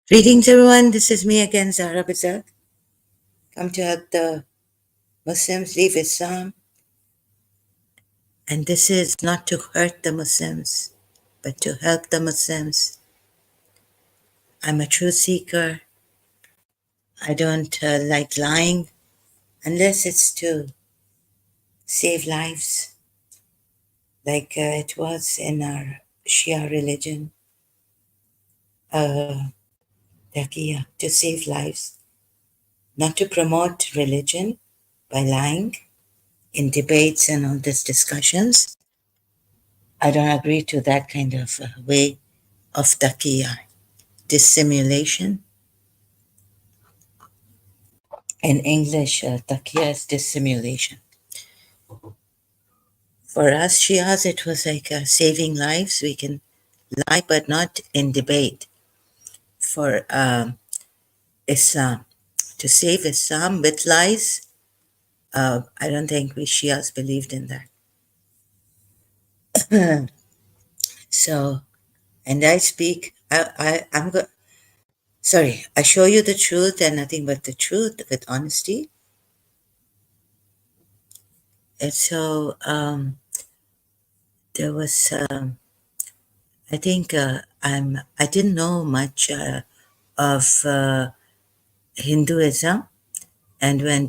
Greetings, everyone. This is me again, Zahra Bazak. Come to help the Muslims leave Islam. And this is not to hurt the Muslims, but to help the Muslims. I'm a truth seeker. I don't like lying unless it's to save lives, like it was in our Shia religion, Taqiyya, to save lives, not to promote religion by lying in debates and all these discussions. I don't agree to that kind of way of taqiyya, dissimulation. In English, taqiyya is dissimulation. For us Shias, it was like saving lives. We can lie, but not in debate. For Islam, to save Islam with lies, I don't think we Shias believed in that. So, and I speak, I'm good. Sorry, I show you the truth and nothing but the truth with honesty. And so there was, I think I didn't know much of Hinduism, and when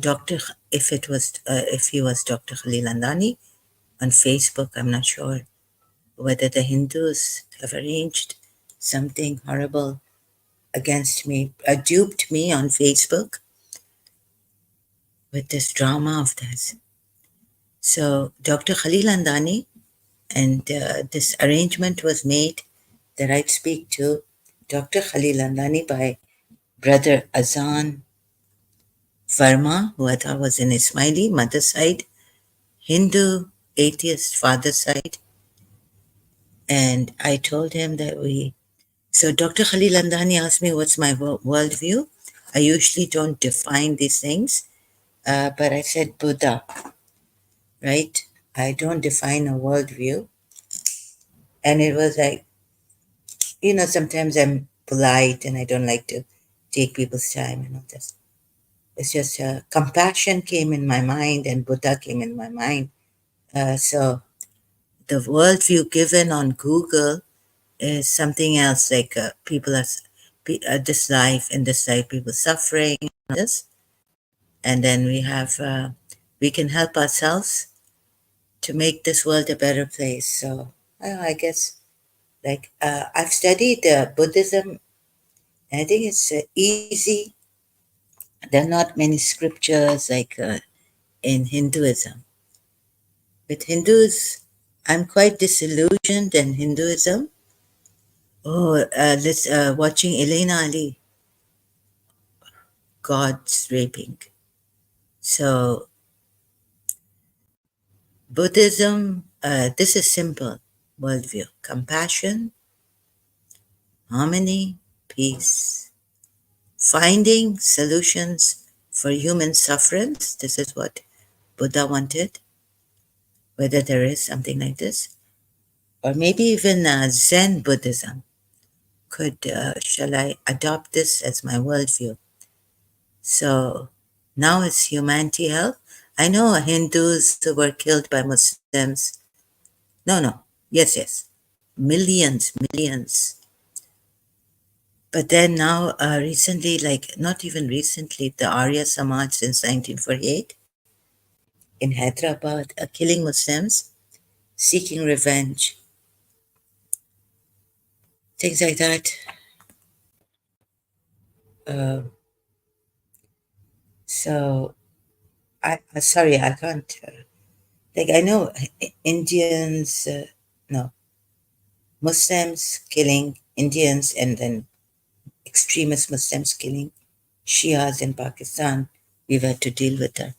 if he was Dr. Khalil Andani on Facebook, I'm not sure whether the Hindus have arranged something horrible against me, duped me on Facebook with this drama of this. So Dr. Khalil Andani, and this arrangement was made that I'd speak to Dr. Khalil Andani by brother Azan Verma, who I thought was an Ismaili, mother side, Hindu, atheist, father side. And I told him that so Dr. Khalil Andani asked me what's my worldview. I usually don't define these things, but I said Buddha, right? I don't define a worldview. And it was like, sometimes I'm polite and I don't like to take people's time and all this. It's just compassion came in my mind and Buddha came in my mind. So the worldview given on Google is something else, like people are this life, in this life, people suffering, this, and then we can help ourselves to make this world a better place. So I guess, like I've studied Buddhism, and I think it's easy. There are not many scriptures like in Hinduism. With Hindus, I'm quite disillusioned in Hinduism. Oh, this watching Elena Ali, God's raping. So Buddhism, this is simple worldview: compassion, harmony, peace, finding solutions for human sufferance. This is what Buddha wanted. Whether there is something like this, or maybe even Zen Buddhism. Shall I adopt this as my worldview? So now it's humanity health. I know Hindus were killed by Muslims. No. Yes. Millions, millions. But then now, recently, like not even recently, the Arya Samaj since 1948 in Hyderabad are killing Muslims, seeking revenge, things like that. Uh, so sorry, I can't. Like I know Indians, no, Muslims killing Indians, and then extremist Muslims killing Shias in Pakistan. We've had to deal with that.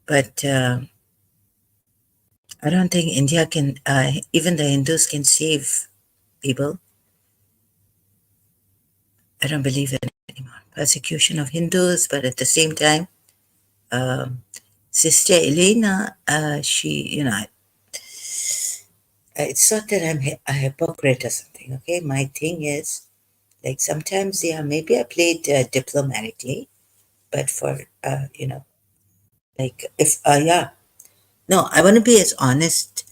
But I don't think India can, even the Hindus can save people. I don't believe in it anymore. Persecution of Hindus, but at the same time, Sister Elena, she, it's not that I'm a hypocrite or something, okay? My thing is, like sometimes, yeah, maybe I played diplomatically, but for, like if, yeah, no, I want to be as honest,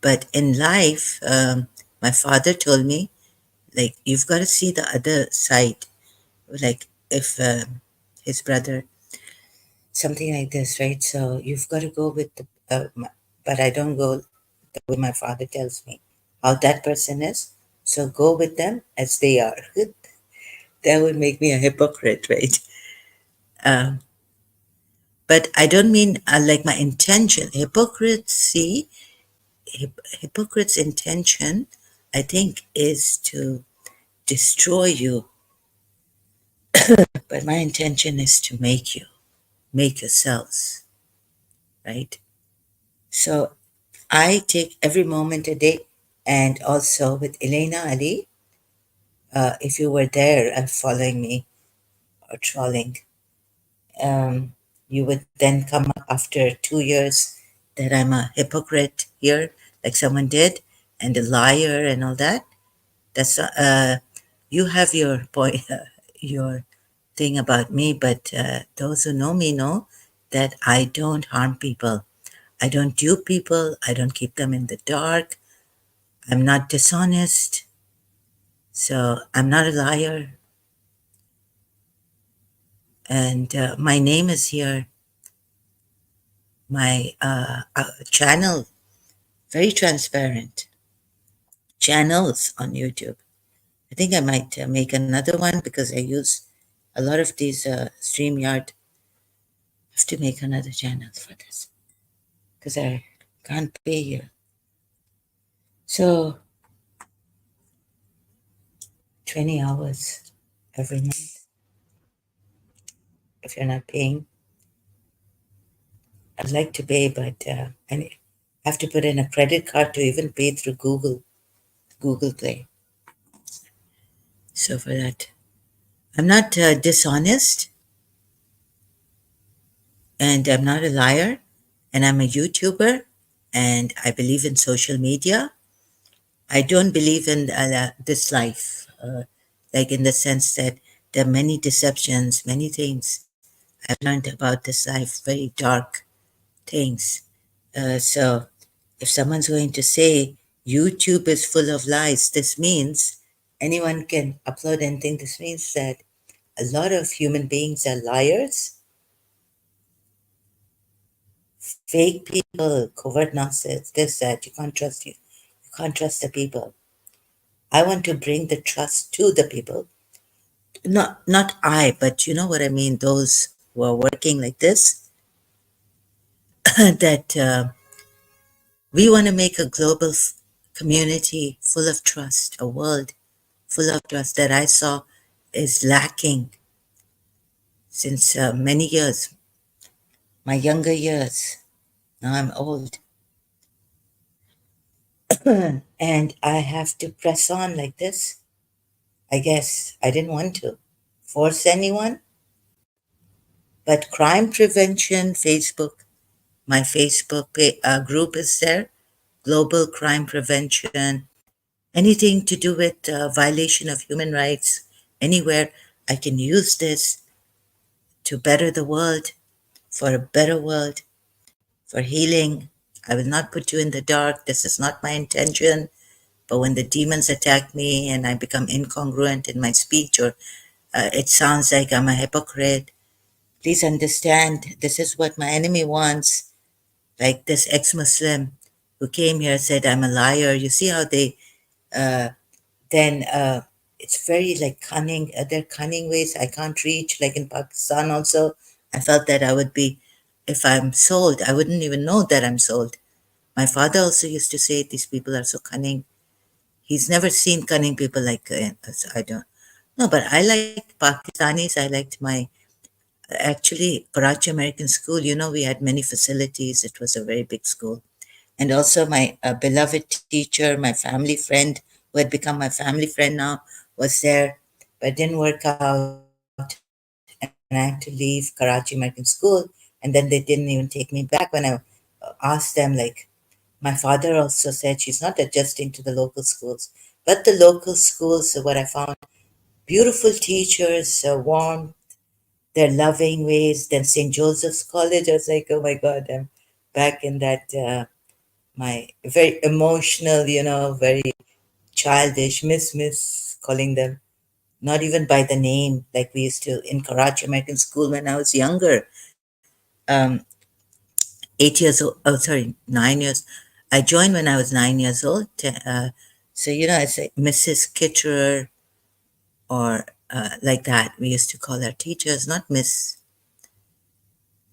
but in life, my father told me, like, you've got to see the other side. Like, if his brother, something like this, right? So you've got to go with the, but I don't go the way my father tells me how that person is. So go with them as they are. That would make me a hypocrite, right? Um, but I don't mean like my intention. Hypocrite's intention, I think, is to destroy you. But my intention is to make yourselves, right? So I take every moment a day. And also with Elena Ali, if you were there and following me or trolling, um, you would then come up after 2 years that I'm a hypocrite here, like someone did, and a liar and all that. That's you have your point, your thing about me, but those who know me know that I don't harm people. I don't dupe people. I don't keep them in the dark. I'm not dishonest. So I'm not a liar. And my name is here. My channel, very transparent. Channels on YouTube. I think I might make another one because I use a lot of these StreamYard. I have to make another channel for this because I can't pay here. So 20 hours every month if you're not paying. I'd like to pay, but I have to put in a credit card to even pay through Google Play. So for that, I'm not dishonest, and I'm not a liar, and I'm a YouTuber, and I believe in social media. I don't believe in this life, like in the sense that there are many deceptions, many things I've learned about this life, very dark things. So if someone's going to say YouTube is full of lies, this means anyone can upload anything. This means that a lot of human beings are liars, fake people, covert nonsense, this, that. You can't trust you. You can't trust the people. I want to bring the trust to the people. Not I, but you know what I mean, those who are working like this, that we want to make a global community full of trust, a world full of trust that I saw is lacking since many years, my younger years. Now I'm old. And I have to press on like this. I guess I didn't want to force anyone, but crime prevention, Facebook, my Facebook group is there, Global Crime Prevention, anything to do with violation of human rights, anywhere I can use this to better the world, for a better world, for healing. I will not put you in the dark. This is not my intention. But when the demons attack me and I become incongruent in my speech, or it sounds like I'm a hypocrite, please understand this is what my enemy wants. Like this ex Muslim who came here said, I'm a liar. You see how they uh, then it's very like cunning. They're cunning ways I can't reach. Like in Pakistan, also, I felt that I would be, if I'm sold, I wouldn't even know that I'm sold. My father also used to say these people are so cunning. He's never seen cunning people like us. I don't. No, but I liked Pakistanis. I liked my actually Karachi American School. You know, we had many facilities. It was a very big school. And also my beloved teacher, my family friend, who had become my family friend now, was there, but it didn't work out. And I had to leave Karachi American School. And then they didn't even take me back when I asked them, like, my father also said she's not adjusting to the local schools. But the local schools, what I found, beautiful teachers, warm, their loving ways. Then St. Joseph's College, I was like, oh my God, I'm back in that, my very emotional, very childish, miss, calling them not even by the name like we used to in Karachi American School when I was younger. Um, 8 years old, oh, sorry, 9 years. I joined when I was 9 years old. So, I say Mrs. Kitcherer or like that. We used to call our teachers, not Miss.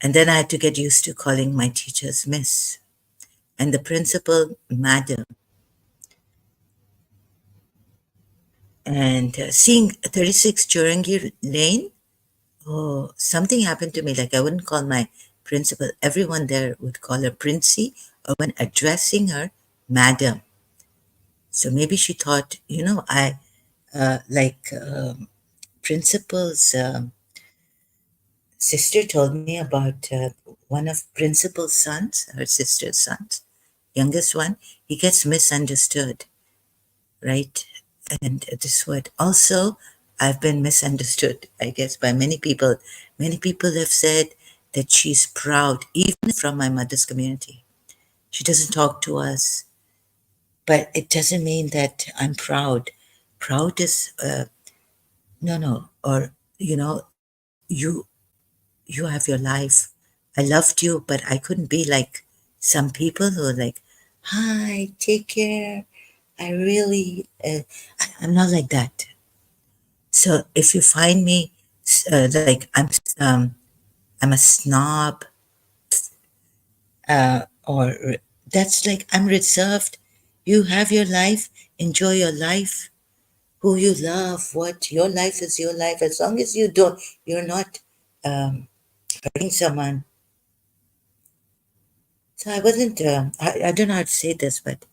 And then I had to get used to calling my teachers Miss. And the principal, Madam. And seeing 36 Churangir Lane, oh, something happened to me. Like I wouldn't call my principal. Everyone there would call her Princey, or when addressing her, Madam. So maybe she thought, I like principal's sister told me about one of principal's sons, her sister's sons, youngest one. He gets misunderstood, right? And this word also, I've been misunderstood, I guess, by many people. Many people have said that she's proud, even from my mother's community. She doesn't talk to us, but it doesn't mean that I'm proud. Proud is no, or you you have your life. I loved you, but I couldn't be like some people who are like, hi, take care. I really, I'm not like that. So if you find me like I'm a snob, or that's like I'm reserved. You have your life, enjoy your life, who you love, what your life is your life. As long as you're not um, hurting someone. So I wasn't. I don't know how to say this, but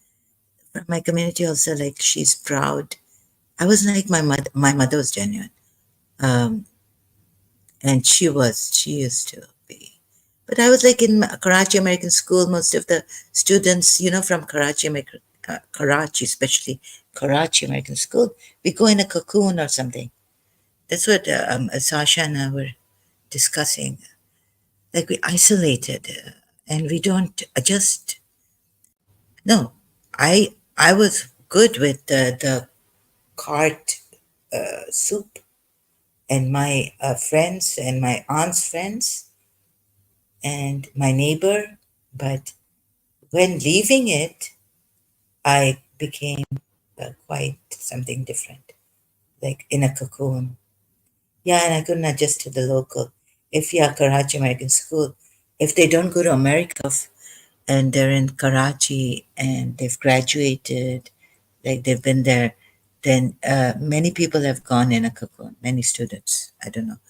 from my community also, like she's proud. I wasn't like my mother. My mother was genuine. Um, and she used to be, but I was like in Karachi American School. Most of the students, from Karachi, especially Karachi American School, we go in a cocoon or something. That's what Sasha and I were discussing. Like we isolated, and we don't adjust. No, I was good with the cart soup and my friends and my aunt's friends and my neighbor. But when leaving it, I became quite something different, like in a cocoon. Yeah, and I couldn't adjust to the local. If you are Karachi American School, if they don't go to America and they're in Karachi and they've graduated, like they've been there, then many people have gone in a cocoon, many students. I don't know.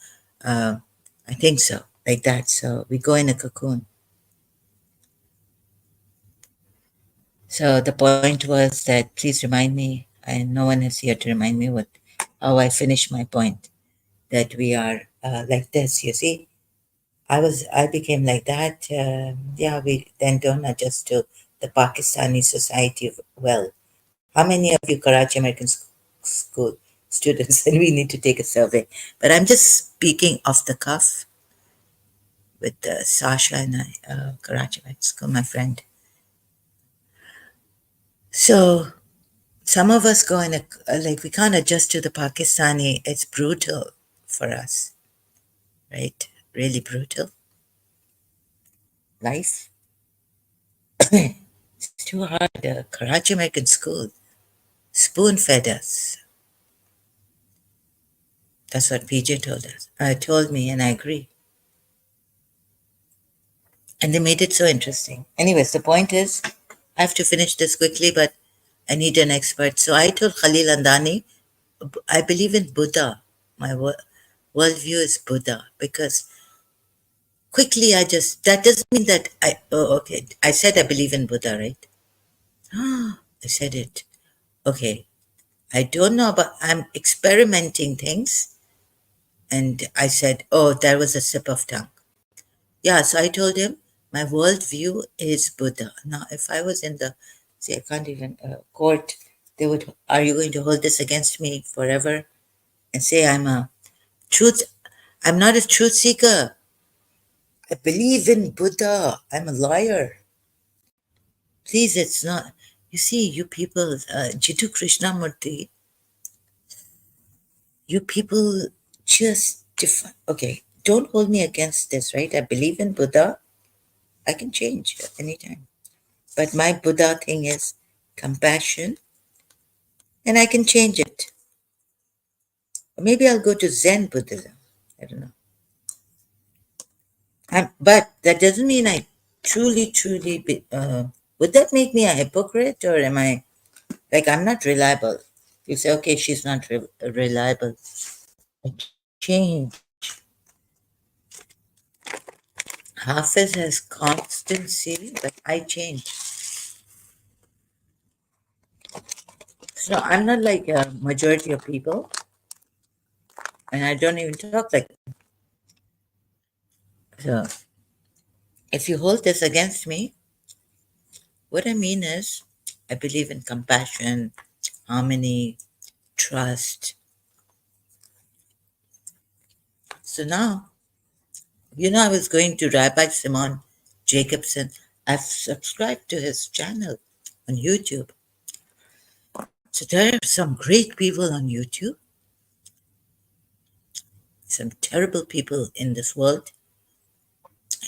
Uh, I think so, like that. So we go in a cocoon. So the point was that please remind me, and no one is here to remind me how I finish my point, that we are like this. You see, I became like that. Yeah, we then don't adjust to the Pakistani society well. How many of you Karachi American School students? And we need to take a survey. But I'm just speaking off the cuff with Sasha and I, Karachi American School, my friend. So some of us go in like we can't adjust to the Pakistani. It's brutal for us, right? Really brutal. Life. It's too hard. Karachi American School spoon fed us. That's what PJ told us. Told me, and I agree. And they made it so interesting. Anyways, the point is, I have to finish this quickly, but I need an expert. So I told Khalil Andani, I believe in Buddha. My worldview is Buddha because quickly that doesn't mean that okay. I said I believe in Buddha, right? I said it. Okay. I don't know about, I'm experimenting things. And I said, oh, there was a slip of tongue. Yeah, so I told him, My worldview is Buddha. Now, if I was in the, see, I can't even, court, they would, are you going to hold this against me forever and say I'm a truth? I'm not a truth seeker. I believe in Buddha. I'm a liar. Please, it's not. You see, you people, Jiddu Krishnamurti, you people just okay, don't hold me against this, right? I believe in Buddha. I can change anytime. But my Buddha thing is compassion, and I can change it. Maybe I'll go to Zen Buddhism. I don't know. But that doesn't mean I truly would that make me a hypocrite, or am I like I'm not reliable? You say, okay, she's not reliable. I change. Hafiz has constancy, but I change. So I'm not like a majority of people, and I don't even talk like them. So if you hold this against me, what I mean is I believe in compassion, harmony, trust. So now, I was going to Rabbi Simon Jacobson. I've subscribed to his channel on YouTube. So there are some great people on YouTube, some terrible people in this world.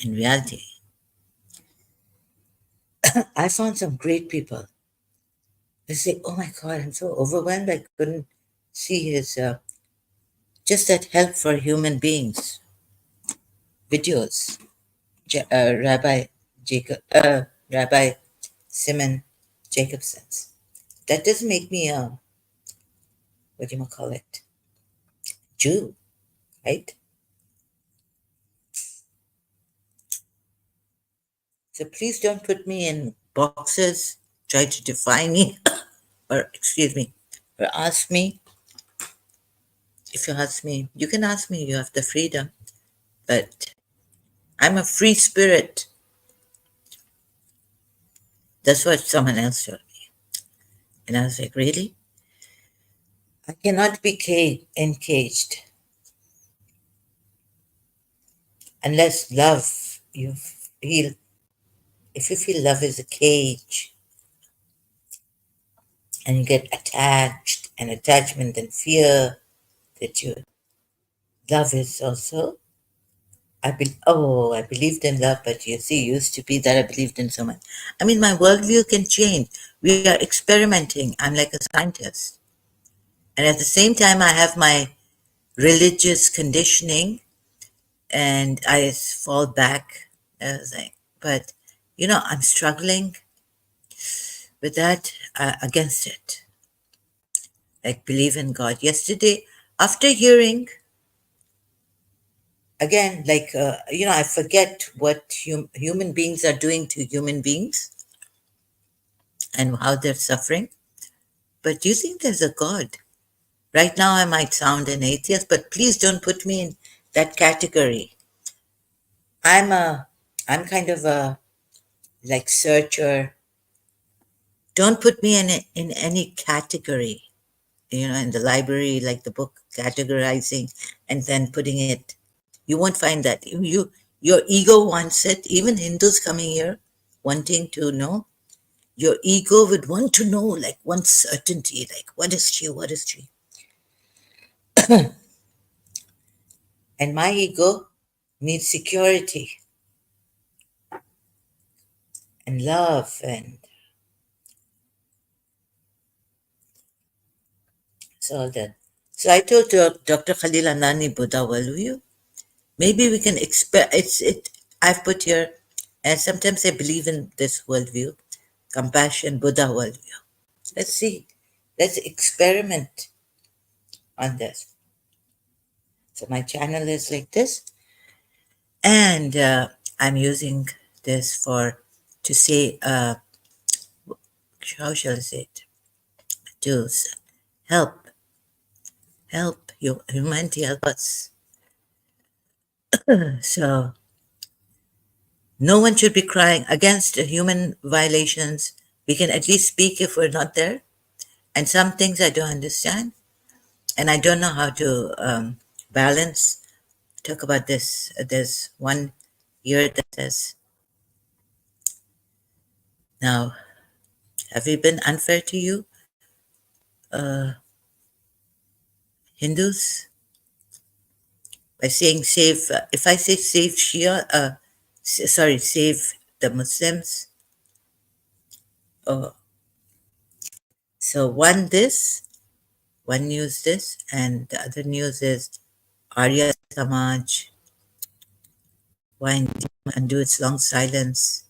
In reality, I found some great people. They say, "Oh my God, I'm so overwhelmed. I couldn't see his just that help for human beings videos." Rabbi Simon Jacobson's. That doesn't make me a what do you call it, Jew, right? So please don't put me in boxes. Try to define me, or excuse me, or ask me. If you ask me, you can ask me. You have the freedom, but I'm a free spirit. That's what someone else told me. And I was like, really? I cannot be encaged unless love, you feel, if you feel love is a cage and you get attached and attachment and fear that you, love is also, I believed in love, but you see, used to be that I believed in so much. I mean, my worldview can change. We are experimenting. I'm like a scientist. And at the same time, I have my religious conditioning and I fall back. I was like, but I'm struggling with that, against it. Like believe in God. Yesterday, after hearing again, like I forget what human beings are doing to human beings and how they're suffering. But do you think there's a God? Right now, I might sound an atheist, but please don't put me in that category. I'm a, I'm kind of a like searcher. Don't put me in any category. In the library, like the book categorizing and then putting it. You won't find that. Your ego wants it. Even Hindus coming here wanting to know. Your ego would want to know, like one certainty, like what is she? What is she? And my ego needs security and love, and so all that. So I told Dr. Khalil Anani Buddha Worldview, maybe we can I've put here, and sometimes I believe in this worldview, compassion, Buddha worldview. Let's see. Let's experiment on this. So my channel is like this, and I'm using this to say, how shall I say it? To help, help humanity, help us. So No one should be crying against human violations. We can at least speak if we're not there. And some things I don't understand, and I don't know how to balance. Talk about this. There's one here that says, now, have we been unfair to you, uh, Hindus? By saying save, if I say save Shia, sorry, save the Muslims. Oh, so one news this, and the other news is Arya Samaj, why undo its long silence.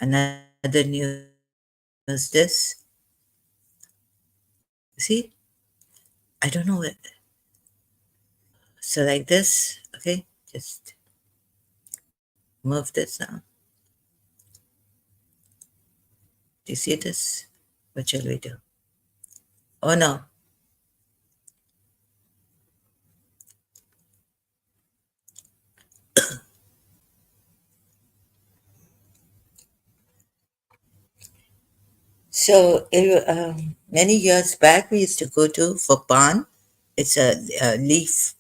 Another news this. See, I don't know it. So like this, okay, just move this down. Do you see this? What shall we do? Oh no. So many years back, we used to go to for pan. It's a leaf,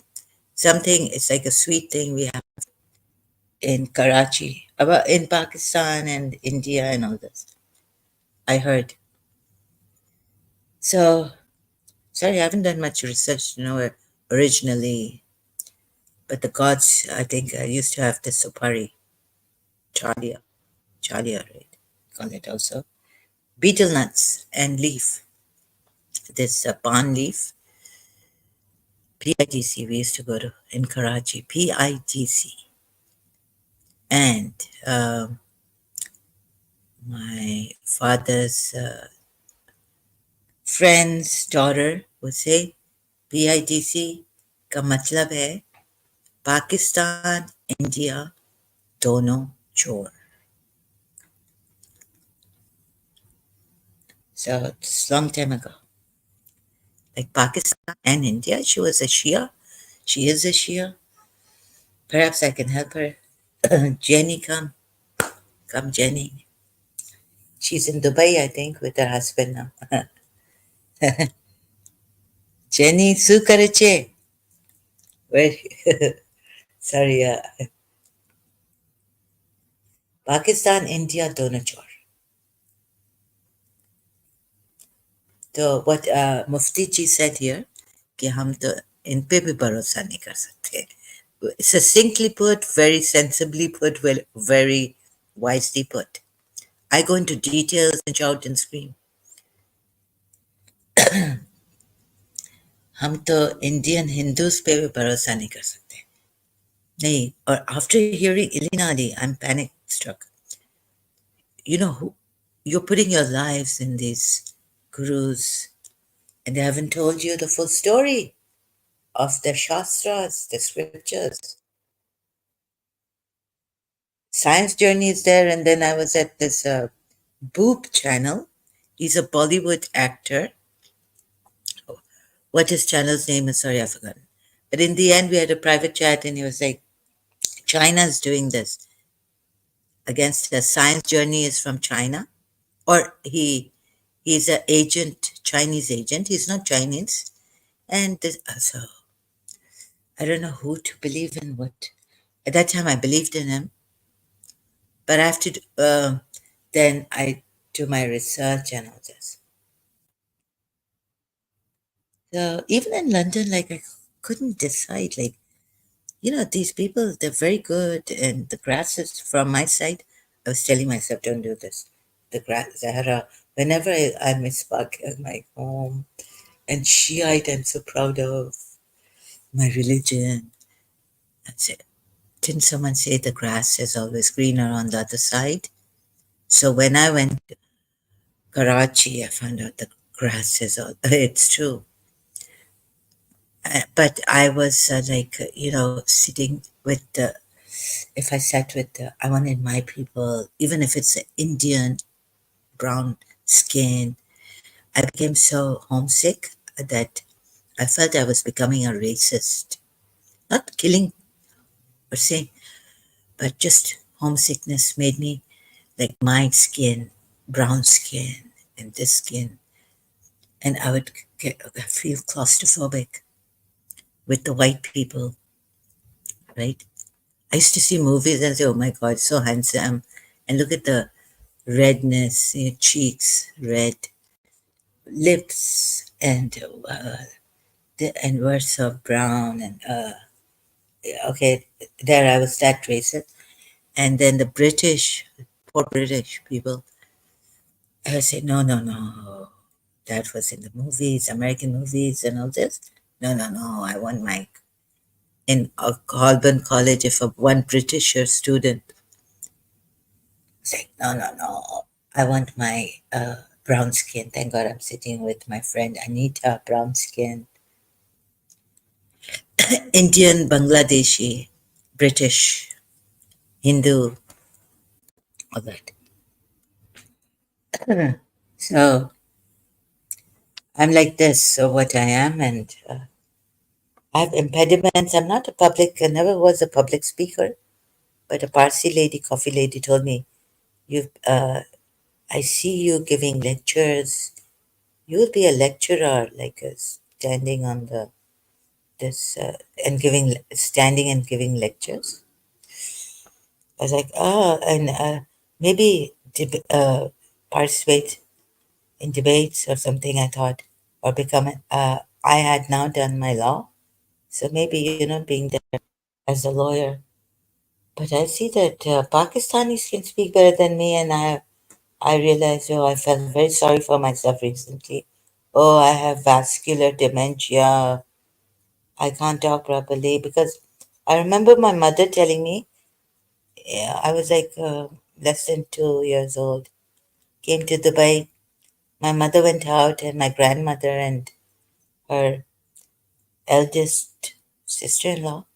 something. It's like a sweet thing we have in Karachi, about in Pakistan and India and all this. I heard. So sorry, I haven't done much research to know it originally, but the gods, I think, used to have the supari, chalia, chalia, right? Call it also betel nuts and leaf. This pan leaf, PITC. We used to go to in Karachi, PITC, and my father's friend's daughter would say, PITC का मतलब है Pakistan India दोनों चोर. So it's a long time ago. Like Pakistan and India, she was a Shia. She is a Shia. Perhaps I can help her. Jenny, come, Jenny. She's in Dubai, I think, with her husband now. Jenny, su karache. Where? Sorry, Pakistan, India, दोनों चोर. तो what Mufti ji said here कि हम तो इन पे भी भरोसा नहीं कर सकते. Succinctly put, very sensibly put, well, very wisely put. I go into details and shout and scream. हम तो इंडियन हिंदूज पे भी भरोसा नहीं कर सकते. नहीं. और after hearing Ilina Ali, I'm panic struck. You know, you're putting your lives in these gurus, and they haven't told you the full story of the Shastras, the scriptures. Science Journey is there, and then I was at this Boop channel. He's a Bollywood actor. What his channel's name is, sorry, I forgot. But in the end, we had a private chat, and he was like, China's doing this against the Science Journey is from China, or he's an agent, Chinese agent. He's not Chinese, and this, so I don't know who to believe in. What at that time I believed in him, but I have to. Then I do my research and all this. So even in London, like I couldn't decide. Like these people, they're very good, and the grass is from my side. I was telling myself, don't do this. The grass, Zahra. Whenever I miss my home, and Shiite, I'm so proud of my religion. That's it. Didn't someone say the grass is always greener on the other side? So when I went to Karachi, I found out the grass is all, it's true. But I was sitting with the, if I sat with the, I wanted my people, even if it's an Indian brown skin, I became so homesick that I felt I was becoming a racist. Not killing or saying, but just homesickness made me like my skin, brown skin, and this skin, and I would feel claustrophobic with the white people, right? I used to see movies and say, "Oh my God, so handsome," and look at the redness, cheeks red, lips, and words so brown, and okay, there I was that racist. And then the British, poor British people, I would say, no, no, no, that was in the movies, American movies, and all this. No, no, no, I want my in Holborn College. If a one British student say, no, no, no, I want my brown skin. Thank God I'm sitting with my friend Anita, brown skin, Indian, Bangladeshi, British, Hindu, all that. So I'm like this, so what I am, and I have impediments. I'm not a public, I never was a public speaker, but a Parsi lady, coffee lady told me, I see you giving lectures. You'll be a lecturer, like standing on this, and standing and giving lectures. I was like, oh, and maybe participate in debates or something, I thought, or I had now done my law. So maybe, being there as a lawyer. But I see that Pakistanis can speak better than me, and I realized, oh, I felt very sorry for myself recently. Oh, I have vascular dementia. I can't talk properly because I remember my mother telling me, yeah, I was like less than 2 years old, came to Dubai. My mother went out, and my grandmother and her eldest sister in law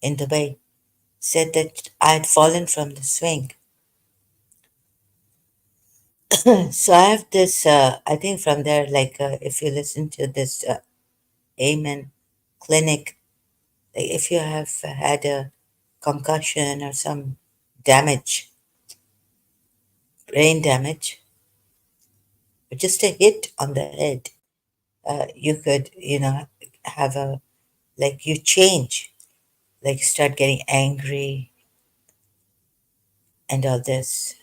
in Dubai said that I had fallen from the swing. So I have this, I think from there, like if you listen to this Amen clinic, like if you have had a concussion or some damage, brain damage, or just a hit on the head, you could, have like you change, like start getting angry and all this,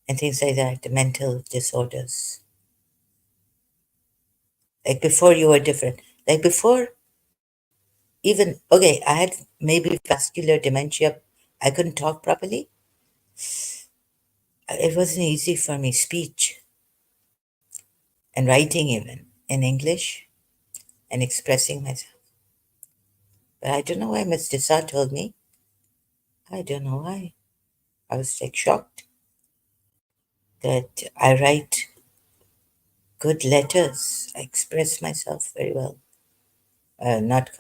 and things like that, the mental disorders. Like before you were different. Like before, even, okay, I had maybe vascular dementia. I couldn't talk properly. It wasn't easy for me, speech and writing even in English and expressing myself. But I don't know why Miss Desa told me. I don't know why. I was like shocked that I write good letters. I express myself very well. Not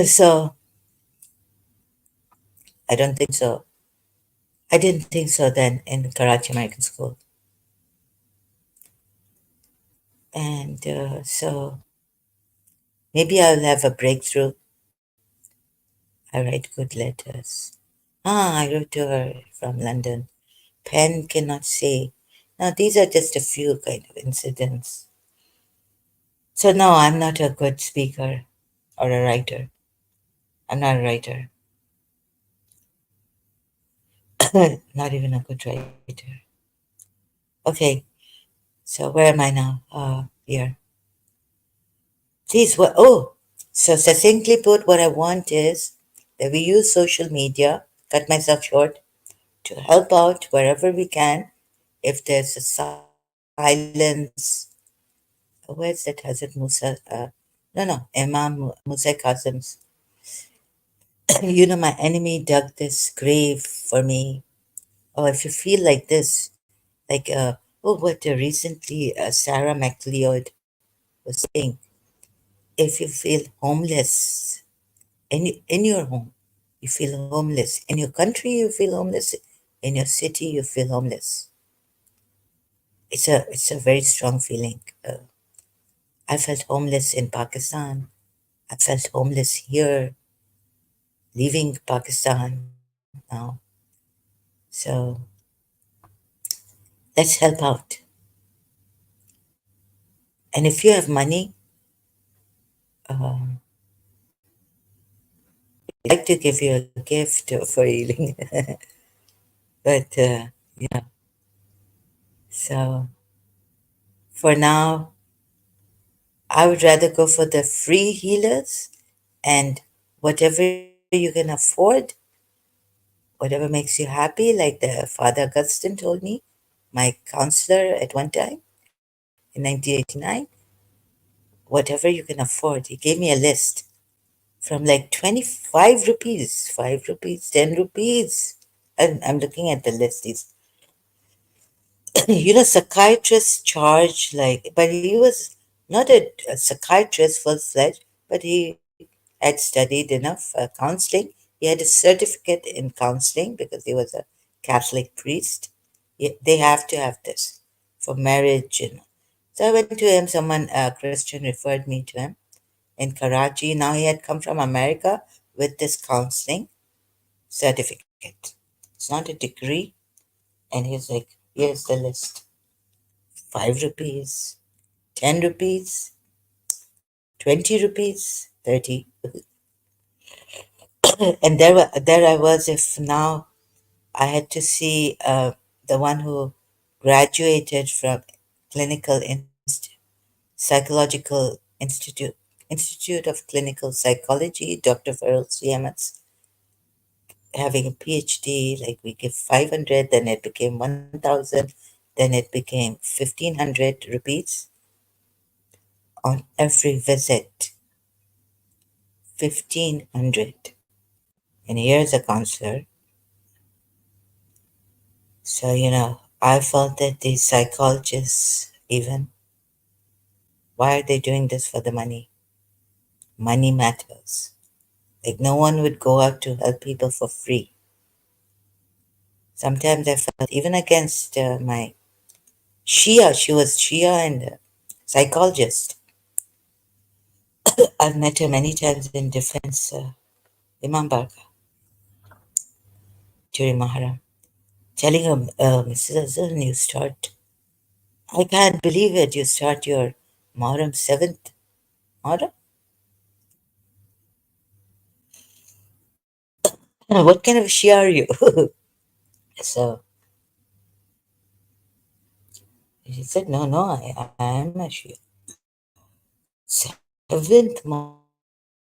so. I don't think so. I didn't think so then in Karachi American School, and so maybe I'll have a breakthrough. I write good letters. Ah, I wrote to her from London. Pen cannot say. Now, these are just a few kind of incidents. So, no, I'm not a good speaker or a writer. I'm not a writer, not even a good writer. Okay, so where am I now? Here. Please, what? Oh, so succinctly put, what I want is that we use social media, cut myself short, to help out wherever we can. If there's a silence, where's that Hazrat Musa? No, Imam Musa Kazim's. My enemy dug this grave for me. Oh, if you feel like this, like, what recently Sarah McLeod was saying, if you feel homeless in your home, you feel homeless. In your country, you feel homeless. In your city, you feel homeless. It's a very strong feeling. I felt homeless in Pakistan. I felt homeless here. leaving Pakistan now. So let's help out. And if you have money, um, we'd like to give you a gift for healing. But yeah, so for now, I would rather go for the free healers and whatever you can afford, whatever makes you happy, like the Father Augustine told me, my counselor at one time in 1989, whatever you can afford. He gave me a list from like 25 rupees, 5 rupees, 10 rupees. I'm looking at the list. Psychiatrists charge like, but he was not a psychiatrist full fledged, but he had studied enough counseling. He had a certificate in counseling because he was a Catholic priest. They have to have this for marriage. So I went to him. Someone, a Christian, referred me to him in Karachi. Now he had come from America with this counseling certificate. It's not a degree. And he's like, here's the list: 5 rupees, 10 rupees, 20 rupees, 30. And there I was. If now I had to see the one who graduated from clinical psychological institute of clinical psychology, Dr. Farrell CMS, having a PhD. Like we give 500, then it became 1,000, then it became 1,500 rupees on every visit. 1,500. And here's a counselor. So, I felt that these psychologists, even, why are they doing this for the money? Money matters. Like, no one would go out to help people for free. Sometimes I felt even against my Shia, she was Shia and a psychologist. I've met her many times in defense, Imam Barka, during Maharam, telling her, Mrs. Azhar, you start, I can't believe it, you start your Muharram 7th Muharram? What kind of Shia are you? So he said, no, no, I am a Shia. 7th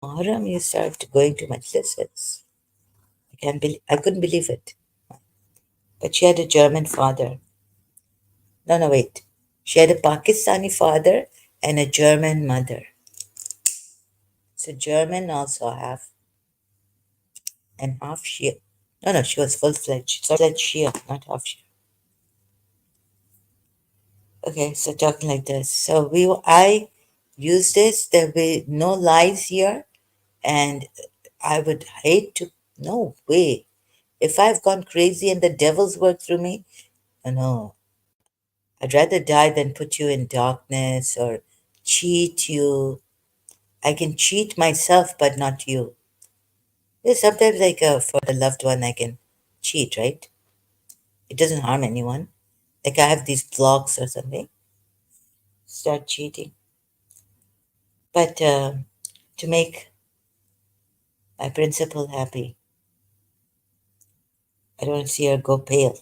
Muharram, you start going to majlises. I couldn't believe it. But she had a German father. No, no, wait. She had a Pakistani father and a German mother. So German also half and half Shia. No, no, she was full-fledged Shia, not half Shia. Okay, so talking like this. So I use this. There'll be no lies here, and I would hate to. No way. If I've gone crazy and the devil's worked through me, no. I'd rather die than put you in darkness or cheat you. I can cheat myself, but not you. Yeah, sometimes, like for a loved one, I can cheat, right? It doesn't harm anyone. Like I have these blocks or something, start cheating. But to make my principal happy, I don't want to see her go pale.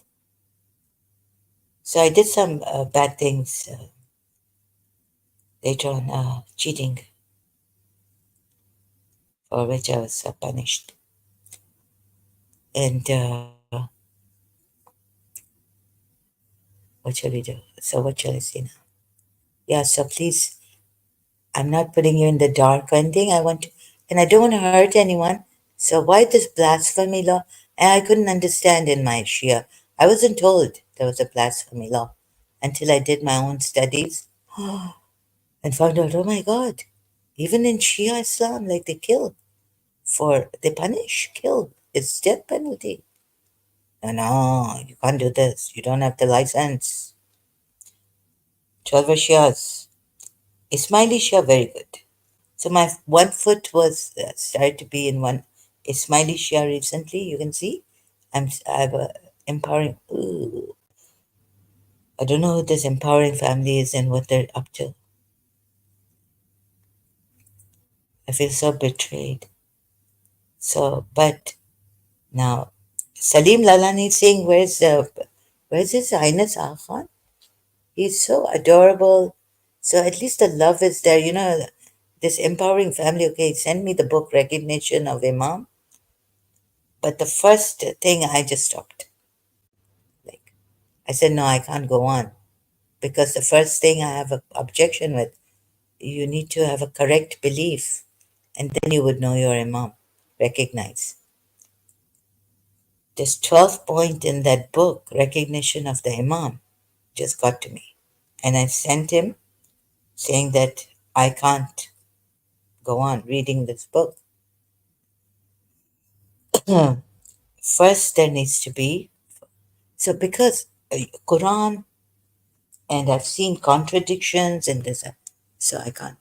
So I did some bad things later on, cheating, for which I was punished. And what shall we do? So what shall I say now? Yeah, so please, I'm not putting you in the dark or anything. And I don't want to hurt anyone. So why this blasphemy law? And I couldn't understand in my Shia. I wasn't told there was a blasphemy law until I did my own studies and found out, oh my God, even in Shia Islam, like they punish, kill. It's death penalty. No, no, you can't do this. You don't have the license. 12 Shias. Ismaili Shia, very good. So my one foot was started to be in one a smiley Shia recently. You can see I have a empowering. Ooh, I don't know who this empowering family is and what they're up to. I feel so betrayed. So, but now Salim Lalani is saying, where's his Highness Khan? He's so adorable. So at least the love is there. This empowering family. Okay, send me the book Recognition of Imam. But the first thing I just stopped. Like I said, no, I can't go on because the first thing I have an objection with, you need to have a correct belief, and then you would know your Imam. Recognize. This 12th point in that book, Recognition of the Imam, just got to me. And I sent him saying that I can't go on reading this book. First, there needs to be, so because Quran, and I've seen contradictions in this, so I can't.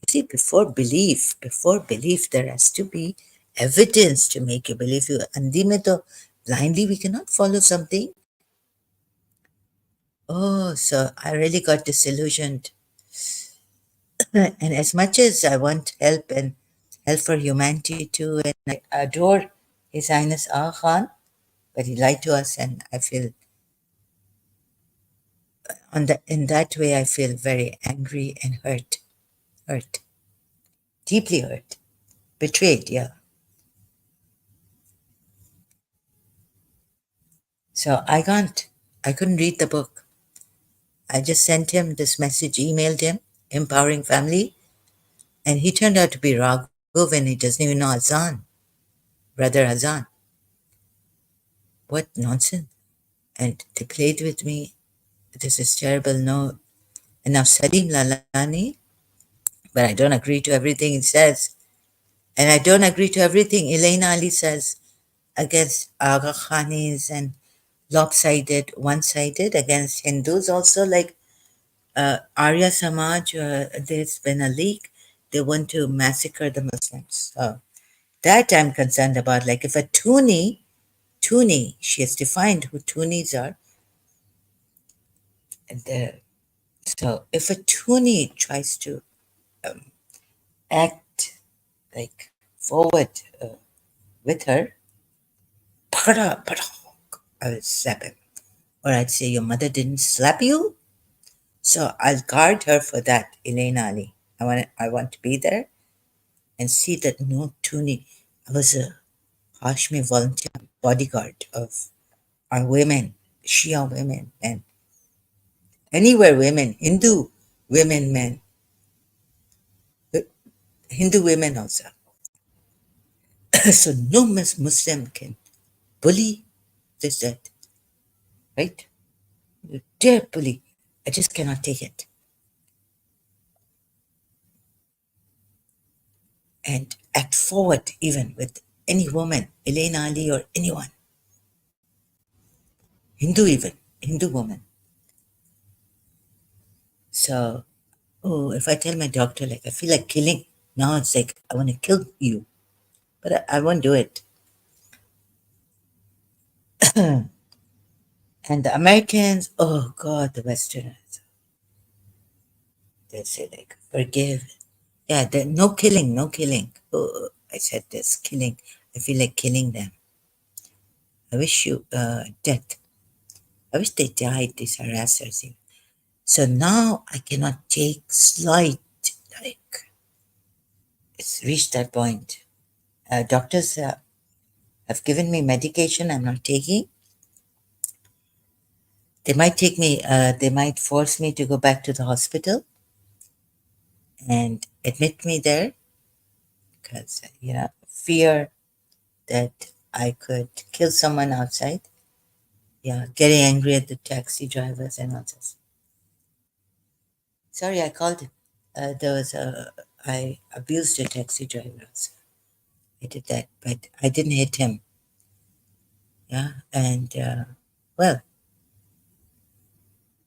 You see, before belief, there has to be evidence to make you believe. You andime to blindly, we cannot follow something. Oh, so I really got disillusioned. And as much as I want help and help for humanity too, and I adore His Highness Ah Khan, but he lied to us, and I feel in that way I feel very angry and hurt, deeply hurt, betrayed. Yeah. So I couldn't read the book. I just sent him this message, emailed him, empowering family, and he turned out to be Raghav, and he doesn't even know Azan, brother Azan. What nonsense! And they played with me. This is terrible. No, and now Salim Lalani, but I don't agree to everything he says. And I don't agree to everything Elena Ali says against Aga Khanis and lopsided, one-sided against Hindus also, like Arya Samaj, there's been a leak. They want to massacre the Muslims. So that I'm concerned about. Like if a Tuni, she has defined who Tunis are. And so if a Tuni tries to act like forward with her, pada, pada, I would slap him. Or I'd say, your mother didn't slap you? So I'll guard her for that, Elena Ali. I want to be there and see that no Tuni. I was a Hashmi volunteer bodyguard of our women, Shia women, and anywhere women, Hindu women, men, uh, Hindu women also. So no Muslim can bully this, that, right? You dare bully. I just cannot take it. And act forward even with any woman, Elena Ali or anyone, Hindu even, Hindu woman. So, oh, if I tell my doctor, like, I feel like killing, now it's like, I want to kill you, but I won't do it. And the Americans, oh God, the Westerners, they say, like, forgive. Yeah, no killing, no killing. Oh, I said this, killing. I feel like killing them. I wish you death. I wish they died, these harassers. So now I cannot take slight, like, it's reached that point. Doctors have given me medication I'm not taking. They might force me to go back to the hospital and admit me there because, fear that I could kill someone outside. Yeah, getting angry at the taxi drivers and all this. Sorry, I called him. I abused a taxi driver. Also. I did that, but I didn't hit him. Yeah, and well,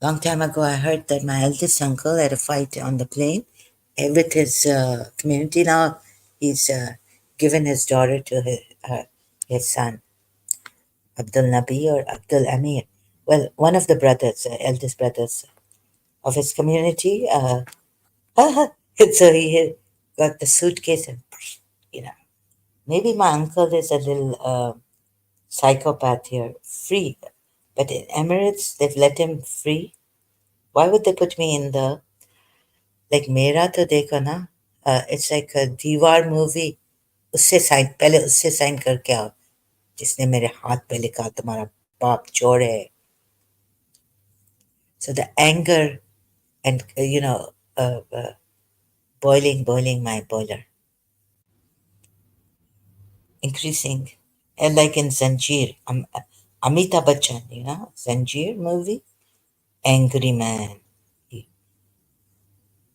long time ago, I heard that my eldest uncle had a fight on the plane with his community. Now he's given his daughter to his son, Abdul Nabi or Abdul Amir. Well, one of the brothers, eldest brothers of his community. So he got the suitcase and, you know, maybe my uncle is a little psychopath here, free. But in Emirates, they've let him free. Why would they put me in the, like, मेरा तो देखो ना, it's like a दीवार movie. उससे sign पहले उससे sign करके आओ जिसने मेरे हाथ पे लिखा तुम्हारा बाप चोर है. So the anger and boiling my boiler, increasing, and like in Zanjeer, Amitabh Bachchan, Zanjeer movie, angry man. He,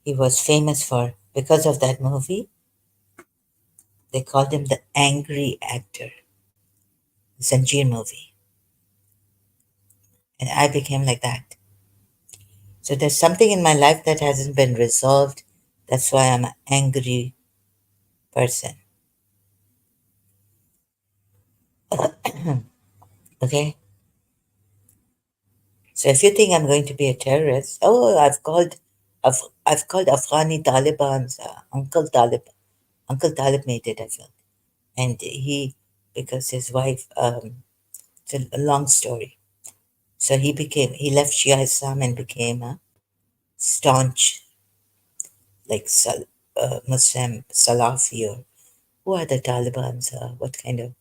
he was famous for, because of that movie, they called him the angry actor. Zanjeer movie, and I became like that. So there's something in my life that hasn't been resolved. That's why I'm an angry person. Okay. So if you think I'm going to be a terrorist, oh, I've called Afghani Taliban's Uncle Talib made it, I felt, and because his wife, it's a long story. So he left Shia Islam and became a staunch, like Muslim Salafi, or who are the Taliban's? What kind of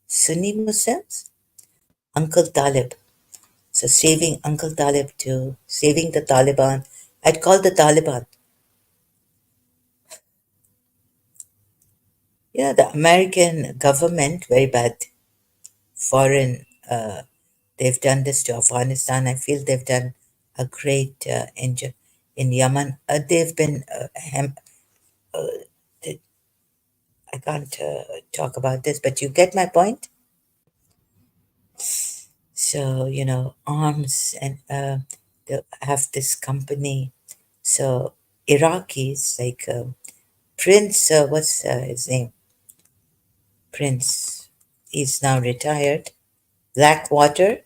Sunni Muslims? Uncle Talib. So saving the Taliban. I'd call the Taliban. Yeah, the American government, very bad. Foreign, they've done this to Afghanistan. I feel they've done a great in Yemen. They've been, they- I can't talk about this, but you get my point. So, arms, and they have this company. So, Iraqis, like Prince, what's his name? Prince. He's now retired. Blackwater.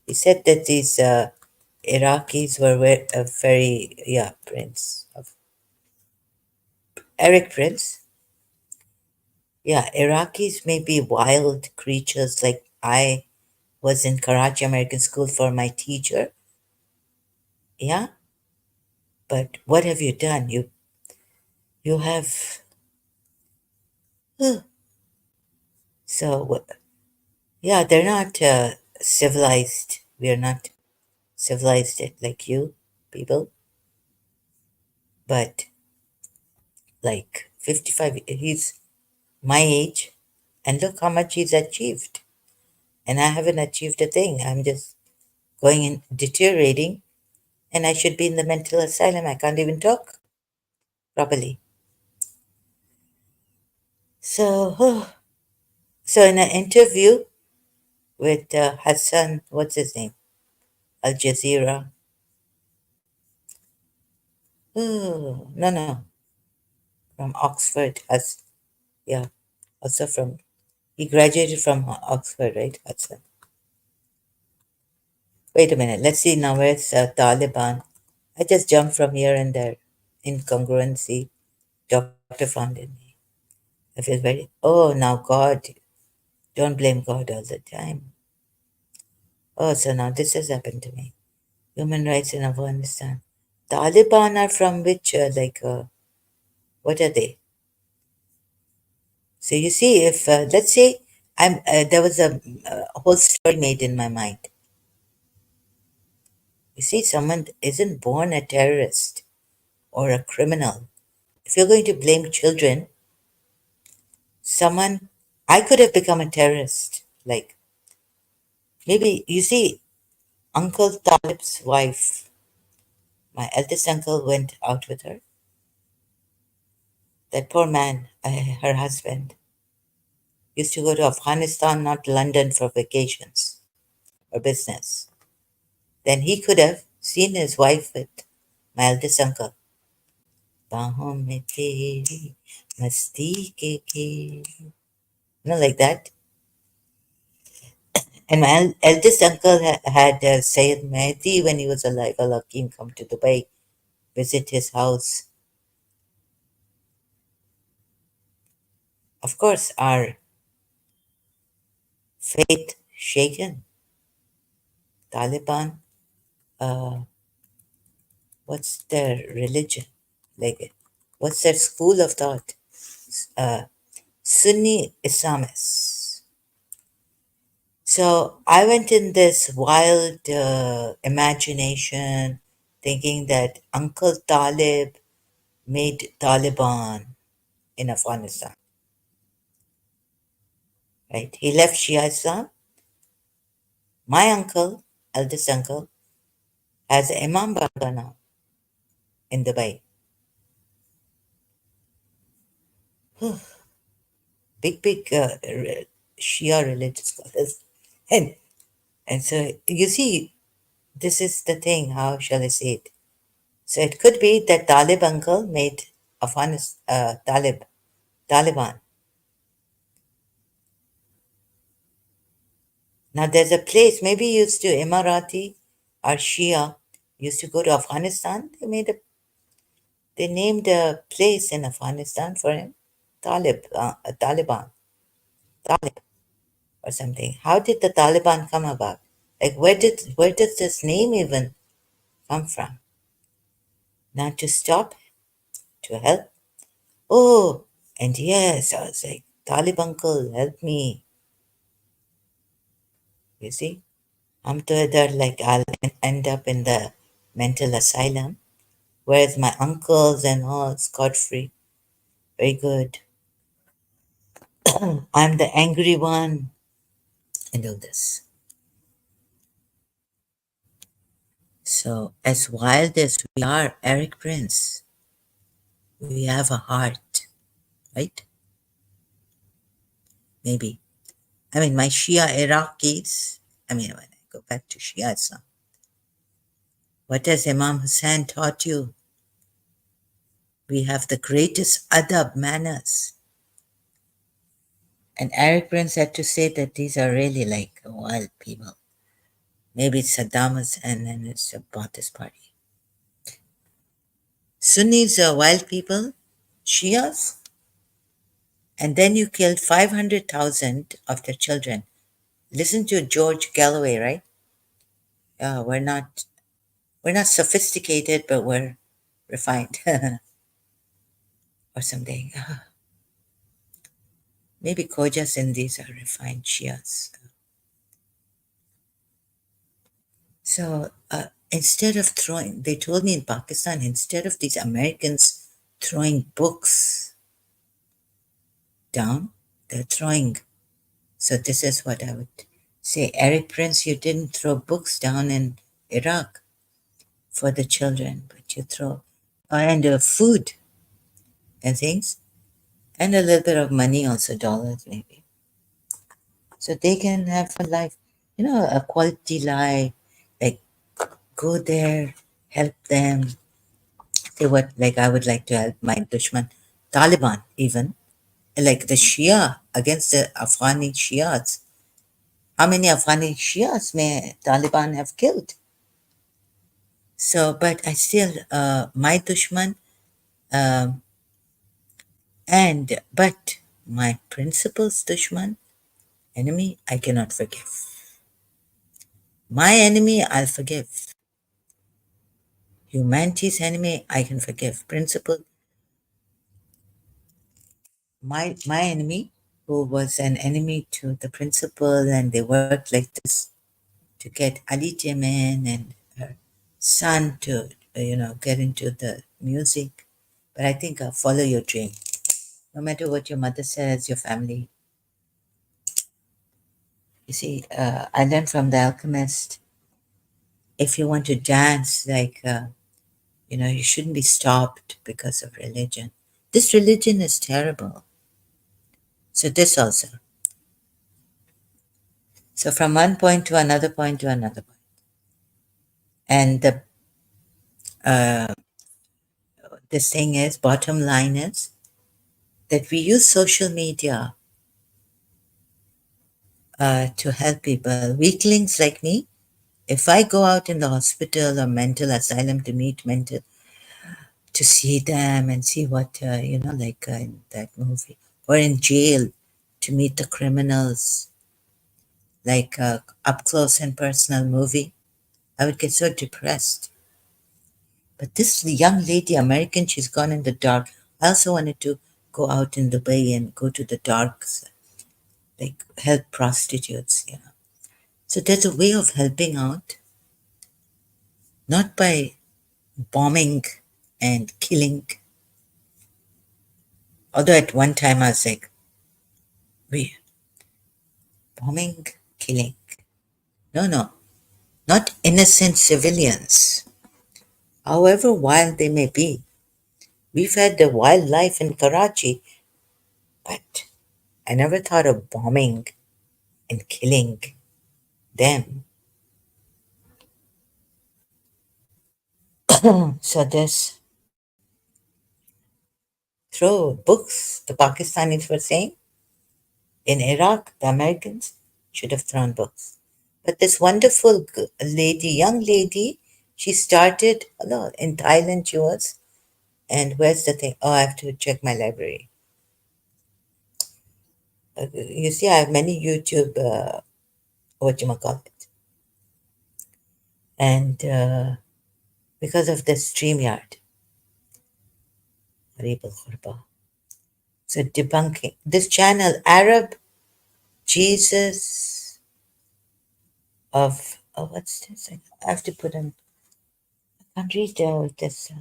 He said that these Iraqis were very, yeah, Prince. Eric Prince. Yeah, Iraqis may be wild creatures, like I was in Karachi American School for my teacher. Yeah, but what have you done? You have, huh. So yeah, they're not civilized. We are not civilized like you people, but like 55, he's my age, and look how much he's achieved. And I haven't achieved a thing. I'm just going in deteriorating, and I should be in the mental asylum. I can't even talk properly. So, so in an interview with Hassan, what's his name? Al Jazeera. Oh, no, from Oxford. Yeah, also from, he graduated from Oxford, right? Hassan. Wait a minute. Let's see now. Where's Taliban? I just jump from here and there. Incongruency. Doctor found in me. I feel very. Oh, now God. Don't blame God all the time. Oh, so now this has happened to me. Human rights in Afghanistan. Taliban are from which, what are they? So you see, if let's say there was a whole story made in my mind. You see, someone isn't born a terrorist or a criminal. If you're going to blame children, someone, I could have become a terrorist. Like maybe you see, Uncle Talib's wife, my eldest uncle went out with her. That poor man, her husband, used to go to Afghanistan, not London, for vacations or business. Then he could have seen his wife with my eldest uncle. बाहों में तेरी मस्ती के like that. And my eldest uncle had Sayyid Mehdi when he was alive. Allah Hakim come to Dubai, visit his house. Of course, our faith shaken. Taliban, uh, what's their religion? Like, what's their school of thought? Uh, Sunni Islamists. So I went in this wild imagination, thinking that Uncle Talib made Taliban in Afghanistan, right? He left Shia Islam. My uncle, eldest uncle, has Imam Barga now in Dubai. Big, big Shia religious scholars. And, and so you see, this is the thing, how shall I say it? So it could be that Talib uncle made Afghanistan, Taliban. Now there's a place, maybe used to Emirati or Shia, used to go to Afghanistan. They named a place in Afghanistan for him, Taliban, Talib or something. How did the Taliban come about? Like where does this name even come from? Not to stop, to help. Oh, and yes, I was like, Talib uncle, help me. You see, I'm to either like I'll end up in the mental asylum, whereas my uncles and all scot free. Very good. I'm the angry one and all this. So, as wild as we are, Eric Prince, we have a heart, right? Maybe. I mean, my Shia Iraqis, I mean, when I go back to Shia Islam, what has Imam Hussein taught you? We have the greatest adab manners. And Eric Prince had to say that these are really like wild people. Maybe it's Saddam Hussein and it's a Ba'athist party. Sunnis are wild people, Shias, and then you killed 500,000 of their children. Listen to George Galloway, right? Yeah, we're not sophisticated, but we're refined or something. Maybe Khoja Sindhis are refined Shias. So instead of throwing, they told me in Pakistan, instead of these Americans throwing books down, they're throwing. So this is what I would say. Eric Prince, you didn't throw books down in Iraq for the children, but you throw, and food and things, and a little bit of money also, dollars maybe. So they can have a life, a quality life, like go there, help them. Say what, like I would like to help my Dushman, Taliban even, like the Shia against the Afghani Shias. How many Afghani Shias may Taliban have killed? So, but I still, my Dushman, um, but my principal's Dushman, enemy, I cannot forgive. My enemy, I'll forgive. Humanity's enemy, I can forgive. Principal, my enemy, who was an enemy to the principal, and they worked like this to get Ali Jemen and her son to, get into the music. But I think follow your dream. No matter what your mother says, your family. You see, I learned from The Alchemist. If you want to dance, like, you shouldn't be stopped because of religion. This religion is terrible. So this also. So from one point to another point to another point. And uh, this thing is, bottom line is that we use social media to help people. Weaklings like me, if I go out in the hospital or mental asylum to meet mental, to see them and see what, like in that movie, or in jail to meet the criminals, like up close and personal movie, I would get so depressed. But this young lady, American, she's gone in the dark. I also wanted to go out in the bay and go to the dark, like help prostitutes. So there's a way of helping out, not by bombing and killing. Although at one time I was like, wait, bombing, killing. No, no, not innocent civilians. However wild they may be. We've had the wildlife in Karachi, but I never thought of bombing and killing them. So this throw books, the Pakistanis were saying, in Iraq, the Americans should have thrown books. But this wonderful lady, young lady, she started, no, in Thailand she was. And where's the thing? Oh, I have to check my library. You see, I have many YouTube, whatchamacallit. And because of the StreamYard, Harib al Khurba. So debunking this channel, Arab Jesus of, oh, what's this? I have to put on, I can't read this.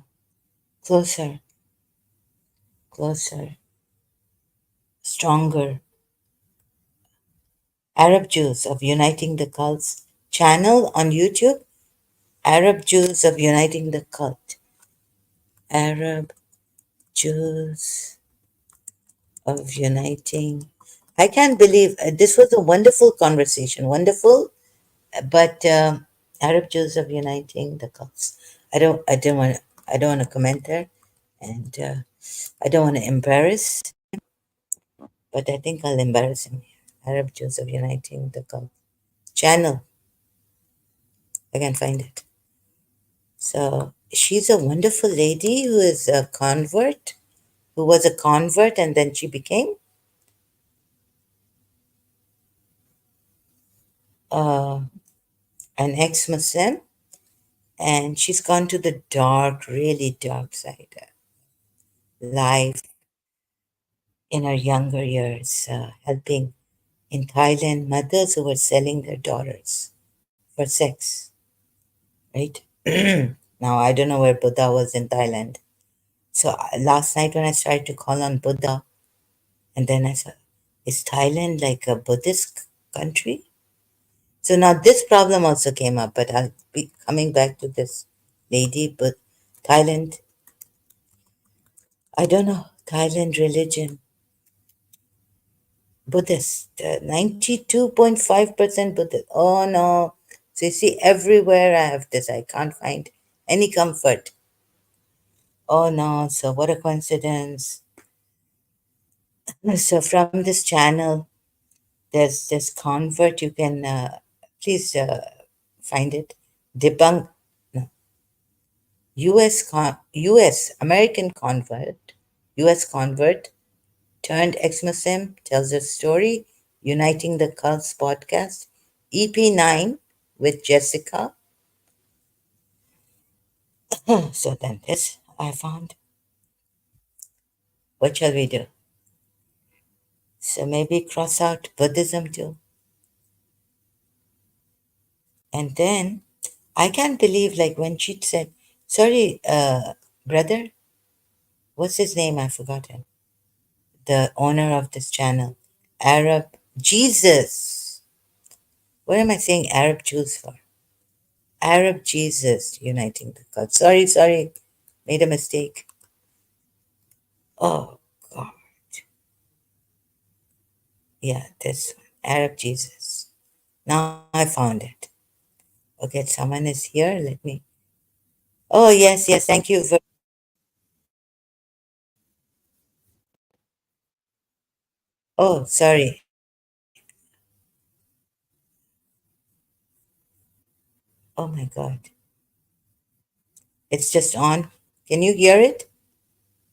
Closer, closer, stronger. Arab Jews of Uniting the Cults channel on YouTube. Arab Jews of Uniting the Cult. Arab Jews of Uniting. I can't believe this was a wonderful conversation. Wonderful, but Arab Jews of Uniting the Cults. I don't want to comment there, and I don't want to embarrass, but I think I'll embarrass him here. Arab Jews of Uniting the Cult channel. I can find it. So she's a wonderful lady who is a convert, who was a convert, and then she became uh, an ex-Muslim, and she's gone to the dark, really dark side of life in her younger years, helping in Thailand mothers who were selling their daughters for sex, right? Now, I don't know where Buddha was in Thailand. So last night when I started to call on Buddha, and then I said, is Thailand like a Buddhist country? So now this problem also came up, but I'll be coming back to this lady. But Thailand, I don't know, Thailand religion, Buddhist, 92.5% Buddhist. Oh no. So you see, everywhere I have this, I can't find any comfort. Oh no, so what a coincidence. So from this channel, there's this convert. You can please find it. Debunk. No, U.S. American convert, U.S. convert turned ex-Muslim tells her story. Uniting the Cults podcast, EP9 with Jessica. So then this I found. What shall we do? So maybe cross out Buddhism too. And then I can't believe, like, when she said, sorry, brother, what's his name? I've forgotten. The owner of this channel, Arab Jesus. What am I saying Arab Jews for? Arab Jesus Uniting the Cult. Sorry, made a mistake. Oh, God. Yeah, this one, Arab Jesus. Now I found it. Okay, someone is here. Let me. Oh, yes, thank you. Oh, sorry. Oh my God. It's just on. Can you hear it?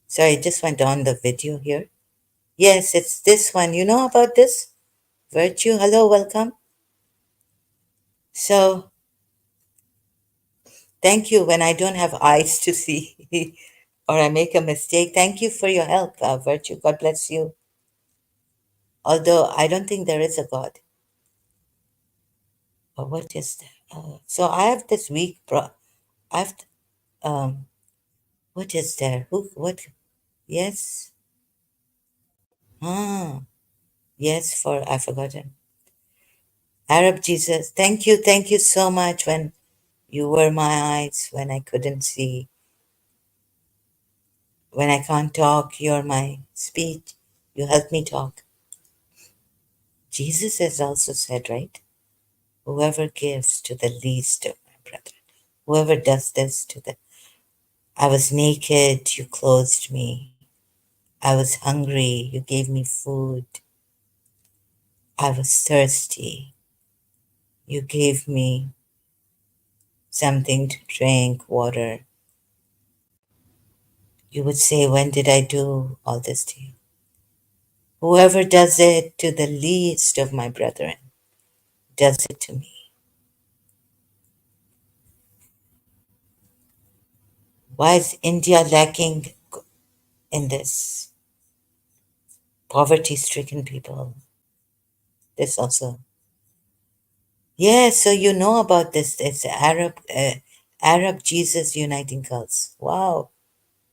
Sorry, I just went on the video here. Yes, it's this one. You know about this? Virtue. Hello, welcome. So, thank you when I don't have eyes to see or I make a mistake. Thank you for your help, Virtue. God bless you. Although I don't think there is a God. Or what is that? So I have this week, I have, um, what is there? Who, what? Yes. Ah, yes, I've forgotten. Arab Jesus. Thank you so much when you were my eyes, when I couldn't see, when I can't talk, you're my speech. You help me talk. Jesus has also said, right? Whoever gives to the least of my brethren, whoever does this to the, I was naked, you clothed me. I was hungry, you gave me food. I was thirsty, you gave me something to drink, water. You would say, when did I do all this to you? Whoever does it to the least of my brethren does it to me. Why is India lacking in this? Poverty stricken people. This also. Yeah, so you know about this. It's Arab Jesus uniting cults. Wow.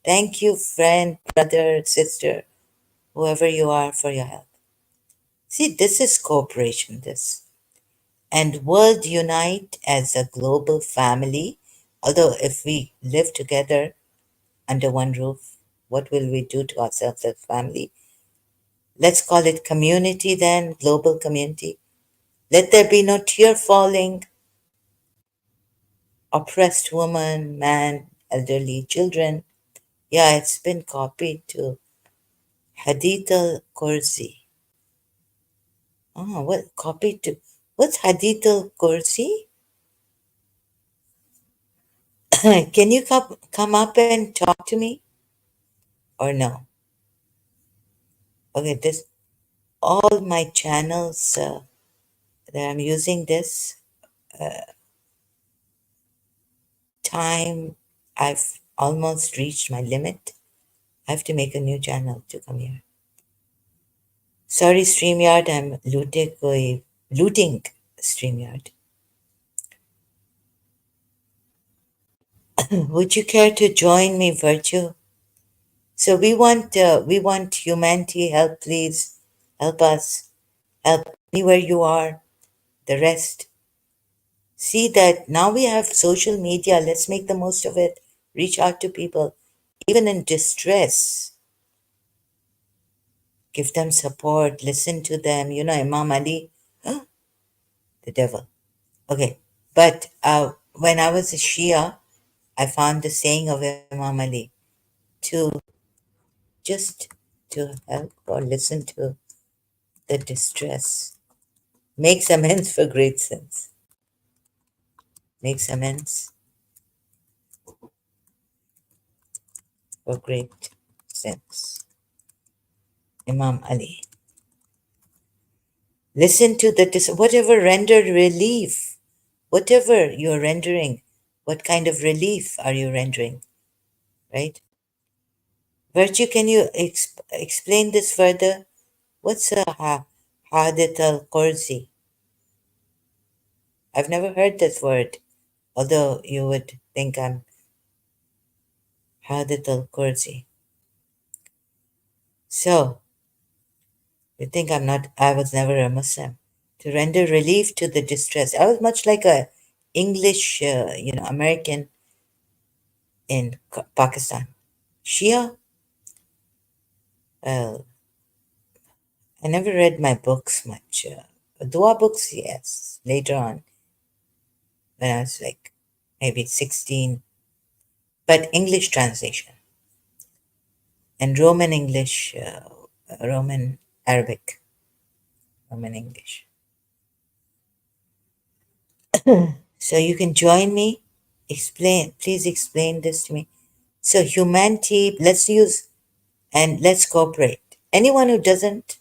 Thank you, friend, brother, sister, whoever you are, for your help. See, this is cooperation, this. And world unite as a global family. Although if we live together under one roof, what will we do to ourselves as family? Let's call it community then, global community. Let there be no tear falling, oppressed woman, man, elderly, children. Yeah, it's been copied to Hadith al-Kursi. Oh, what copied to? What's Hadith al-Kursi? Can you come up and talk to me? Or no? Okay, this all my channels that I'm using this time, I've almost reached my limit. I have to make a new channel to come here. Sorry, StreamYard, I'm looting StreamYard. Would you care to join me, Virtue? So we want humanity. Help, please, help us. Help me where you are. The rest. See that now we have social media. Let's make the most of it. Reach out to people, even in distress. Give them support. Listen to them. You know, Imam Ali, the devil. Okay, but when I was a Shia, I found the saying of Imam Ali to just to help or listen to the distress makes amends for great sins. Makes amends for great sins. Imam Ali. Listen to the whatever rendered relief, whatever you're rendering, what kind of relief are you rendering, right? Virtue, can you explain this further? What's a hadith al-Qursi? I've never heard this word, although you would think I'm hadith al-Qursi. So, you think I was never a Muslim. To render relief to the distress. I was much like a English, American in Pakistan. Shia? Well, I never read my books much. Dua books, yes, later on, when I was like maybe 16, but English translation and Roman English, Roman Arabic, Roman English. So you can join me. Explain, please explain this to me. So humanity, let's use and let's cooperate. Anyone who doesn't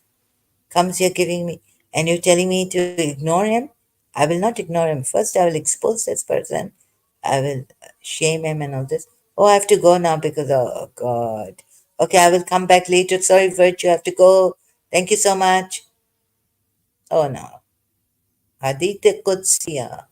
comes here giving me and you're telling me to ignore him, I will not ignore him. First, I will expose this person. I will shame him and all this. Oh, I have to go now because, oh God. Okay, I will come back later. Sorry, Virtue, I have to go. Thank you so much. Oh no. Aditya Kutsia.